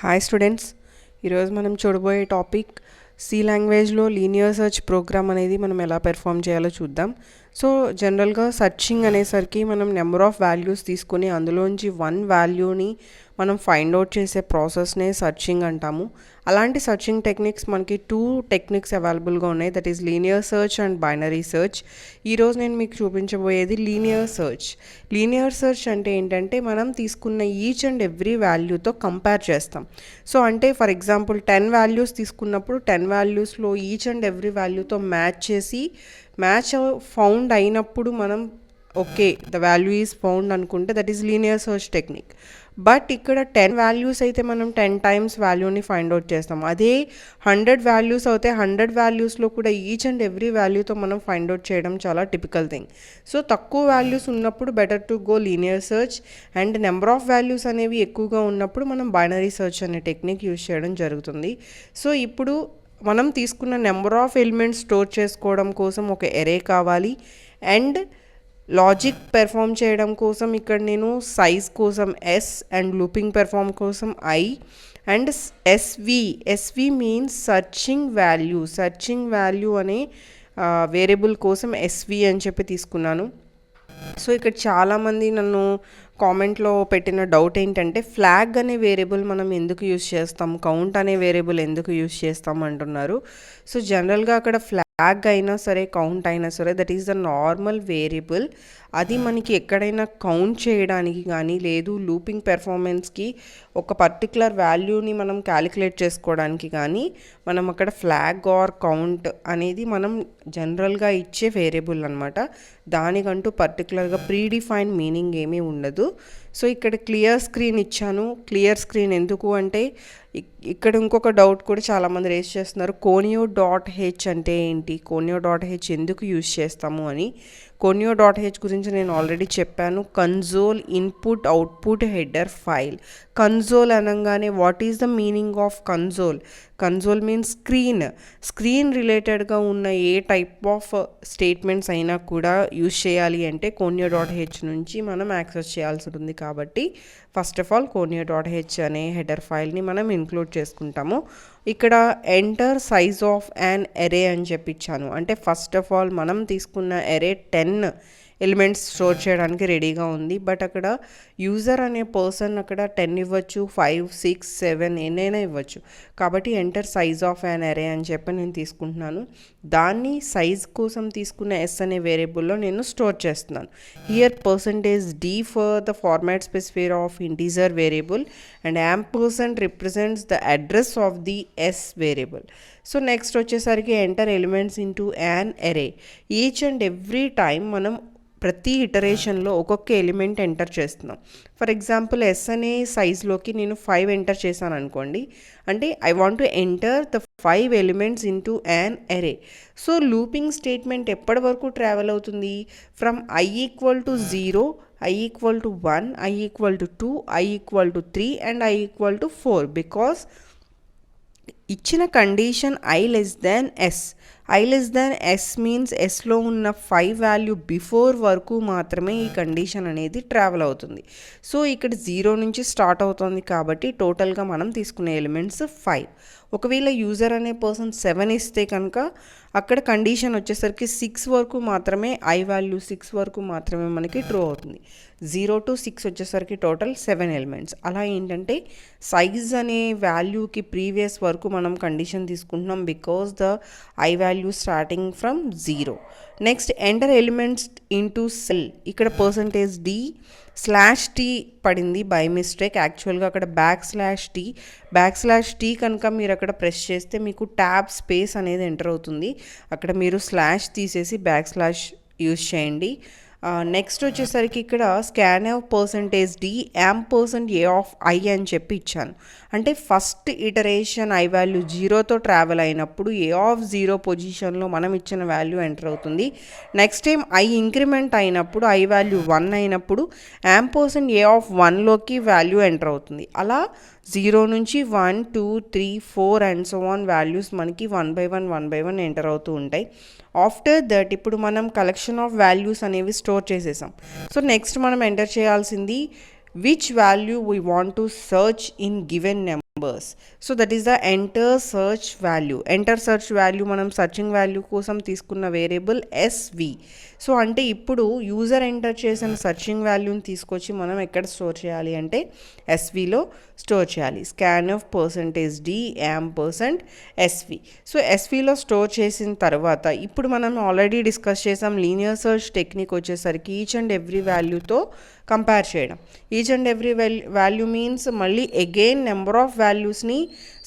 Hi students, ఈరోజు మనం చూడబోయే టాపిక్ సి లాంగ్వేజ్లో లీనియర్ సెర్చ్ ప్రోగ్రామ్ అనేది మనం ఎలా పెర్ఫామ్ చేయాలో చూద్దాం. సో జనరల్గా సర్చింగ్ అనేసరికి మనం నెంబర్ ఆఫ్ వాల్యూస్ తీసుకొని అందులోంచి వన్ వాల్యూని మనం ఫైండ్ అవుట్ చేసే ప్రాసెస్నే సర్చింగ్ అంటాము. అలాంటి సర్చింగ్ టెక్నిక్స్ మనకి టూ టెక్నిక్స్ అవైలబుల్గా ఉన్నాయి, that is linear search and binary search. ఈరోజు నేను మీకు చూపించబోయేది లీనియర్ సెర్చ్. లీనియర్ సెర్చ్ అంటే ఏంటంటే మనం తీసుకున్న ఈచ్ అండ్ ఎవ్రీ వాల్యూతో కంపేర్ చేస్తాం. సో అంటే ఫర్ ఎగ్జాంపుల్ 10 వాల్యూస్ తీసుకున్నప్పుడు 10 వాల్యూస్లో ఈచ్ అండ్ ఎవ్రీ వాల్యూతో మ్యాచ్ చేసి మ్యాచ్ ఫౌండ్ అయినప్పుడు మనం okay the value is found అనుకుంటే that is linear search technique. But ఇక్కడ 10 వాల్యూస్ అయితే మనం 10 టైమ్స్ వాల్యూని ఫైండ్ అవుట్ చేస్తాం. అదే 100 వాల్యూస్ అయితే 100 వాల్యూస్లో కూడా ఈచ్ అండ్ ఎవ్రీ వాల్యూతో మనం ఫైండ్ అవుట్ చేయడం చాలా టిపికల్ థింగ్. సో తక్కువ వాల్యూస్ ఉన్నప్పుడు better to go linear search, and number of values అనేవి ఎక్కువగా ఉన్నప్పుడు మనం బైనరీ సెర్చ్ అనే టెక్నిక్ యూజ్ చేయడం జరుగుతుంది. సో ఇప్పుడు మనం తీసుకున్న నెంబర్ ఆఫ్ ఎలిమెంట్స్ స్టోర్ చేసుకోవడం కోసం ఒక ఎరే కావాలి, అండ్ లాజిక్ పెర్ఫామ్ చేయడం కోసం ఇక్కడ నేను సైజ్ కోసం ఎస్ అండ్ లూపింగ్ పెర్ఫామ్ కోసం I and SV means searching value అనే వేరియబుల్ కోసం ఎస్వి అని చెప్పి తీసుకున్నాను. సో ఇక్కడ చాలామంది నన్ను కామెంట్లో పెట్టిన డౌట్ ఏంటంటే ఫ్లాగ్ అనే వేరియబుల్ మనం ఎందుకు యూజ్ చేస్తాం, కౌంట్ అనే వేరియబుల్ ఎందుకు యూజ్ చేస్తాం అంటున్నారు. సో జనరల్గా అక్కడ ఫ్లాగ్ అయినా సరే కౌంట్ అయినా సరే that is the normal variable. అది మనకి ఎక్కడైనా కౌంట్ చేయడానికి కానీ లేదు లూపింగ్ పెర్ఫార్మెన్స్కి ఒక పర్టికులర్ వాల్యూని మనం క్యాలిక్యులేట్ చేసుకోవడానికి కానీ మనం అక్కడ ఫ్లాగ్ ఆర్ కౌంట్ అనేది మనం జనరల్గా ఇచ్చే వేరియబుల్ అనమాట. దానికంటూ పర్టికులర్గా ప్రీడిఫైన్డ్ మీనింగ్ ఏమీ ఉండదు. సో ఇక్కడ క్లియర్ స్క్రీన్ ఇచ్చాను. క్లియర్ స్క్రీన్ ఎందుకు అంటే ఇక్కడ ఇంకొక డౌట్ కూడా చాలామంది రేస్ చేస్తున్నారు, కోనియో డాట్ హెచ్ అంటే ఏంటి, కోనియో డాట్ హెచ్ ఎందుకు యూజ్ చేస్తాము అని. కోనియో డాట్ హెచ్ గురించి నేను ఆల్రెడీ చెప్పాను. Console input output header file. Console అనగానే what is the meaning of console means screen రిలేటెడ్గా ఉన్న ఏ టైప్ ఆఫ్ స్టేట్మెంట్స్ అయినా కూడా యూజ్ చేయాలి అంటే కోనియో డాట్ హెచ్ నుంచి మనం యాక్సెస్ చేయాల్సి ఉంటుంది. కాబట్టి first of all కోనియో dot H అనే హెడర్ ఫైల్ని మనం ఇంక్లూడ్ చేసుకుంటాము. ఇక్కడ ఎంటర్ సైజ్ ఆఫ్ యాన్ ఎరే అని చెప్పించాను. అంటే ఫస్ట్ ఆఫ్ ఆల్ మనం తీసుకున్న ఎరే 10 ఎలిమెంట్స్ స్టోర్ చేయడానికి రెడీగా ఉంది. బట్ అక్కడ యూజర్ అనే పర్సన్ అక్కడ 10 ఇవ్వచ్చు, 5, 6, 7 ఎన్నైనా ఇవ్వచ్చు. కాబట్టి ఎంటర్ సైజ్ ఆఫ్ యాన్ ఎరే అని చెప్పి నేను తీసుకుంటున్నాను. దాన్ని సైజ్ కోసం తీసుకున్న ఎస్ అనే వేరియబుల్లో నేను స్టోర్ చేస్తున్నాను. Here %d for the format specifier of integer variable and %, represents the address of the S variable. So next వచ్చేసరికి enter elements into an array. Each and every time మనం ప్రతి ఇటరేషన్లో ఒక్కొక్క ఎలిమెంట్ ఎంటర్ చేస్తున్నాం. For example S అనే సైజ్లోకి నేను 5 enter చేశాను అనుకోండి, అంటే I want to enter the 5 elements into an array. So looping statement ఎప్పటి వరకు ట్రావెల్ అవుతుంది, from i equal to 0, i equal to 1, i equal to 2, i equal to 3 and i equal to 4. Because ఇచ్చిన condition i less than S. i less than S means ఎస్లో ఉన్న 5 value before వరకు మాత్రమే ఈ condition అనేది travel అవుతుంది. So ఇక్కడ 0 నుంచి స్టార్ట్ అవుతుంది కాబట్టి టోటల్గా మనం తీసుకునే ఎలిమెంట్స్ 5. ఒకవేళ యూజర్ అనే పర్సన్ 7 ఇస్తే కనుక అక్కడ కండిషన్ వచ్చేసరికి 6 వరకు మాత్రమే, i వాల్యూ 6 వరకు మాత్రమే మనకి ట్రూ అవుతుంది. 0 to 6 వచ్చేసరికి టోటల్ 7 ఎలిమెంట్స్. అలా ఏంటంటే సైజ్ అనే వాల్యూకి ప్రీవియస్ వరకు మనం కండిషన్ తీసుకుంటున్నాం because the i value starting from 0. Next enter elements into cell. ఇక్కడ %d/t పడింది బై మిస్టేక్. యాక్చువల్గా అక్కడ బ్యాక్ స్లాష్ టీ కనుక మీరు అక్కడ ప్రెస్ చేస్తే మీకు ట్యాబ్ స్పేస్ అనేది ఎంటర్ అవుతుంది. అక్కడ మీరు స్లాష్ తీసేసి బ్యాక్ స్లాష్ యూజ్ చేయండి. నెక్స్ట్ వచ్చేసరికి ఇక్కడ scanf %d %a of i అని చెప్పి ఇచ్చాను. అంటే ఫస్ట్ ఇటరేషన్ i వాల్యూ 0తో ట్రావెల్ అయినప్పుడు a ఆఫ్ 0 పొజిషన్లో మనం ఇచ్చిన వాల్యూ ఎంటర్ అవుతుంది. నెక్స్ట్ టైం i ఇంక్రిమెంట్ అయినప్పుడు i వాల్యూ 1 అయినప్పుడు %a ఆఫ్ 1లోకి వాల్యూ ఎంటర్ అవుతుంది. అలా 0 నుంచి 1, 2, 3, 4 అండ్ సో ఆన్ వాల్యూస్ మనకి 1 by 1 ఎంటర్ అవుతూ ఉంటాయి. ఆఫ్టర్ దట్ ఇప్పుడు మనం కలెక్షన్ ఆఫ్ వాల్యూస్ అనేవి స్టోర్ చేసేసాం. సో నెక్స్ట్ మనం ఎంటర్ చేయాల్సింది which value we want to search in given number. numbers. So that is the enter search value. Enter search value మనం searching value కోసం తీసుకున్న variable SV. So అంటే ఇప్పుడు user enter చేసిన searching వాల్యూని తీసుకొచ్చి మనం ఎక్కడ స్టోర్ చేయాలి అంటే SVలో స్టోర్ చేయాలి. scanf %d %SV. సో SVలో స్టోర్ చేసిన తర్వాత ఇప్పుడు మనం ఆల్రెడీ డిస్కస్ చేసాం లీనియర్ సర్చ్ టెక్నిక్ వచ్చేసరికి ఈచ్ అండ్ ఎవ్రీ వాల్యూతో కంపేర్ చేయడం. Each and every value means మళ్ళీ అగైన్ నెంబర్ ఆఫ్ వాల్యూస్ని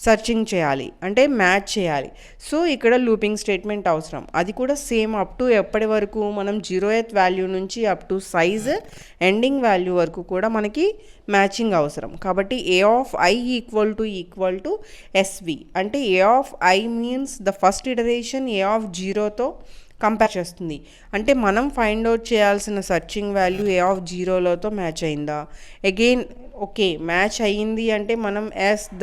సర్చింగ్ చేయాలి అంటే మ్యాచ్ చేయాలి. సో ఇక్కడ లూపింగ్ స్టేట్మెంట్ అవసరం. అది కూడా సేమ్ అప్ టు ఎప్పటి వరకు మనం 0th వాల్యూ నుంచి up to size ending value వరకు కూడా మనకి మ్యాచింగ్ అవసరం. కాబట్టి a(i) ఈక్వల్ టు SV అంటే a(i) means the first iteration a(0)తో కంపేర్ చేస్తుంది. అంటే మనం ఫైండ్ అవుట్ చేయాల్సిన సర్చింగ్ వాల్యూ a(0)లతో మ్యాచ్ అయిందా, అగైన్ ఓకే మ్యాచ్ అయ్యింది అంటే మనం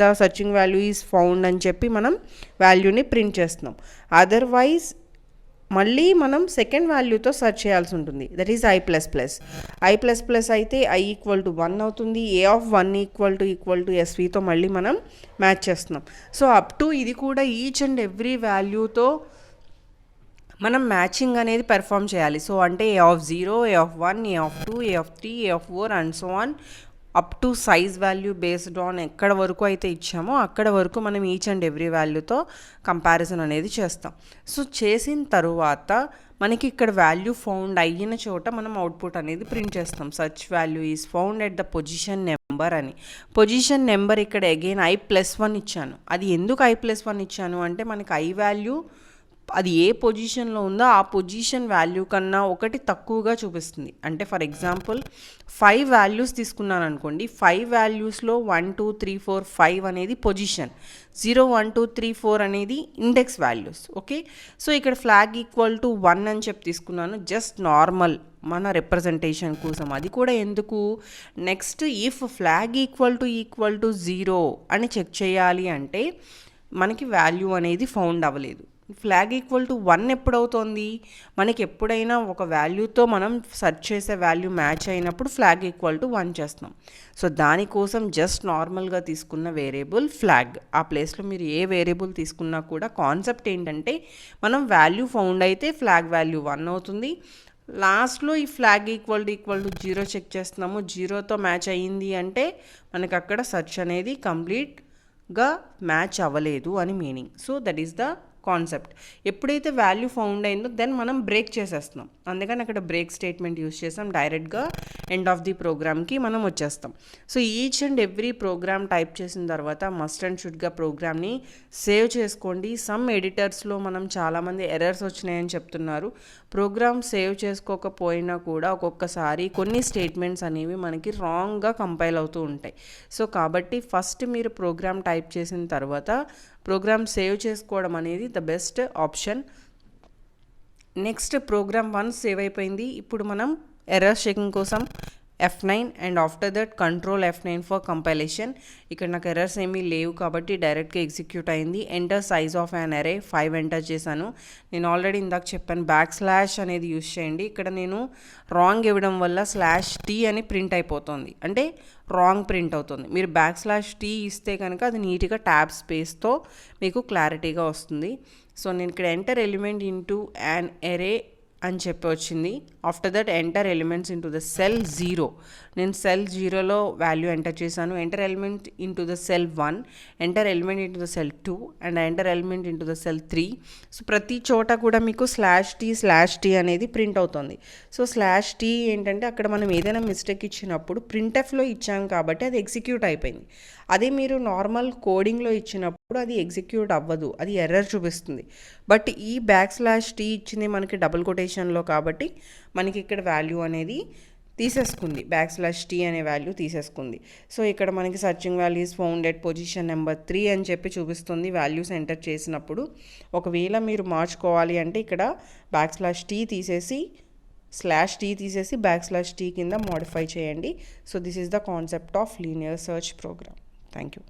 the searching value is found అని చెప్పి మనం వాల్యూని ప్రింట్ చేస్తున్నాం. అదర్వైజ్ మళ్ళీ మనం సెకండ్ వాల్యూతో సెర్చ్ చేయాల్సి ఉంటుంది. That is I++. అయితే I = 1 అవుతుంది. a(1) ఈక్వల్ టు SVతో మళ్ళీ మనం మ్యాచ్ చేస్తున్నాం. సో అప్ టు ఇది కూడా ఈచ్ అండ్ ఎవ్రీ వాల్యూతో మనం మ్యాచింగ్ అనేది పెర్ఫామ్ చేయాలి. సో అంటే a(0), a(1), a(2), a(3), a(4) and so on up to size value based on ఎక్కడ వరకు అయితే ఇచ్చామో అక్కడ వరకు మనం ఈచ్ అండ్ ఎవ్రీ వాల్యూతో కంపారిజన్ అనేది చేస్తాం. సో చేసిన తరువాత మనకి ఇక్కడ వాల్యూ ఫౌండ్ అయిన చోట మనం అవుట్పుట్ అనేది ప్రింట్ చేస్తాం. Search value is found at the position number అని. పొజిషన్ నెంబర్ ఇక్కడ అగైన్ I+1 ఇచ్చాను. అది ఎందుకు I+1 ఇచ్చాను అంటే మనకి I వాల్యూ అది ఏ పొజిషన్లో ఉందో ఆ పొజిషన్ వాల్యూ కన్నా ఒకటి తక్కువగా చూపిస్తుంది. అంటే ఫర్ ఎగ్జాంపుల్ 5 వాల్యూస్ తీసుకున్నాను అనుకోండి. 5 వాల్యూస్లో 1 2 3 4 5 అనేది పొజిషన్, 0 1 2 3 4 అనేది ఇండెక్స్ వాల్యూస్. ఓకే, సో ఇక్కడ ఫ్లాగ్ = 1 అని చెప్పి తీసుకున్నాను జస్ట్ నార్మల్ మన రిప్రజెంటేషన్ కోసం. అది కూడా ఎందుకు, నెక్స్ట్ ఇఫ్ ఫ్లాగ్ = 0 అని చెక్ చేయాలి అంటే మనకి వాల్యూ అనేది ఫౌండ్ అవ్వలేదు. ఫ్లాగ్ = 1 ఎప్పుడవుతుంది, మనకి ఎప్పుడైనా ఒక వాల్యూతో మనం సెర్చ్ చేసే వాల్యూ మ్యాచ్ అయినప్పుడు ఫ్లాగ్ = 1 చేస్తున్నాం. సో దానికోసం జస్ట్ నార్మల్గా తీసుకున్న వేరియబుల్ ఫ్లాగ్. ఆ ప్లేస్లో మీరు ఏ వేరియబుల్ తీసుకున్నా కూడా కాన్సెప్ట్ ఏంటంటే మనం వాల్యూ ఫౌండ్ అయితే ఫ్లాగ్ వాల్యూ 1 అవుతుంది. లాస్ట్లో ఈ ఫ్లాగ్ = 0 చెక్ చేస్తున్నాము, 0తో మ్యాచ్ అయ్యింది అంటే మనకి అక్కడ సెర్చ్ అనేది కంప్లీట్గా మ్యాచ్ అవ్వలేదు అని meaning. So that is the concept. ఎప్పుడైతే వాల్యూ ఫౌండ్ అయిందో దెన్ మనం బ్రేక్ చేసేస్తున్నాం. అందుకని అక్కడ బ్రేక్ స్టేట్మెంట్ యూస్ చేస్తాం. డైరెక్ట్గా ఎండ్ ఆఫ్ ది ప్రోగ్రామ్కి మనం వచ్చేస్తాం. So each and every program type చేసిన తర్వాత మస్ట్ అండ్ షుడ్గా ప్రోగ్రామ్ని సేవ్ చేసుకోండి. సమ్ ఎడిటర్స్లో మనం చాలామంది ఎర్రర్స్ వచ్చినాయని చెప్తున్నారు. ప్రోగ్రామ్ సేవ్ చేసుకోకపోయినా కూడా ఒక్కొక్కసారి కొన్ని స్టేట్మెంట్స్ అనేవి మనకి రాంగ్గా కంపైల్ అవుతూ ఉంటాయి. సో కాబట్టి ఫస్ట్ మీరు ప్రోగ్రామ్ టైప్ చేసిన తర్వాత ప్రోగ్రామ్ సేవ్ చేసుకోవడం అనేది the best option. Next program once save అయిపోయింది. ఇప్పుడు మనం ఎర్రర్ చెకింగ్ కోసం F9 and after that control F9 for compilation. ఇక్కడ నాకు ఎర్రర్స్ ఏమీ లేవు కాబట్టి డైరెక్ట్గా ఎగ్జిక్యూట్ అయింది. ఎంటర్ సైజ్ ఆఫ్ యాన్ అరే 5 ఎంటర్ చేశాను. నేను ఆల్రెడీ ఇందాక చెప్పాను బ్యాక్ / అనేది యూస్ చేయండి. ఇక్కడ నేను రాంగ్ ఇవ్వడం వల్ల /t అని ప్రింట్ అయిపోతుంది, అంటే రాంగ్ ప్రింట్ అవుతుంది. మీరు /t ఇస్తే కనుక అది నీట్గా ట్యాబ్ స్పేస్తో మీకు క్లారిటీగా వస్తుంది. సో నేను ఇక్కడ ఎంటర్ ఎలిమెంట్ ఇంటూ యాన్ అరే అని చెప్పి వచ్చింది. After that enter elements into the cell 0. నేను సెల్ 0లో వాల్యూ ఎంటర్ చేశాను. Enter element into the cell 1, enter element into the cell 2 and enter element into the cell 3. So ప్రతి చోట కూడా మీకు /t అనేది ప్రింట్ అవుతుంది. సో /t ఏంటంటే అక్కడ మనం ఏదైనా మిస్టేక్ ఇచ్చినప్పుడు ప్రింట్ఎఫ్లో ఇచ్చాం కాబట్టి అది ఎగ్జిక్యూట్ అయిపోయింది. అదే మీరు నార్మల్ కోడింగ్లో ఇచ్చినప్పుడు అది ఎగ్జిక్యూట్ అవ్వదు, అది ఎర్రర్ చూపిస్తుంది. బట్ ఈ /t ఇచ్చింది మనకి డబుల్ కొటేషన్లో కాబట్టి మనకి ఇక్కడ వాల్యూ అనేది తీసేసుకుంది, /t అనే వాల్యూ తీసేసుకుంది. సో ఇక్కడ మనకి searching values found at position number 3 అని చెప్పి చూపిస్తుంది వాల్యూస్ ఎంటర్ చేసినప్పుడు. ఒకవేళ మీరు మార్చుకోవాలి అంటే ఇక్కడ /t తీసేసి /t కింద మోడిఫై చేయండి. So this is the concept of linear search program. Thank you.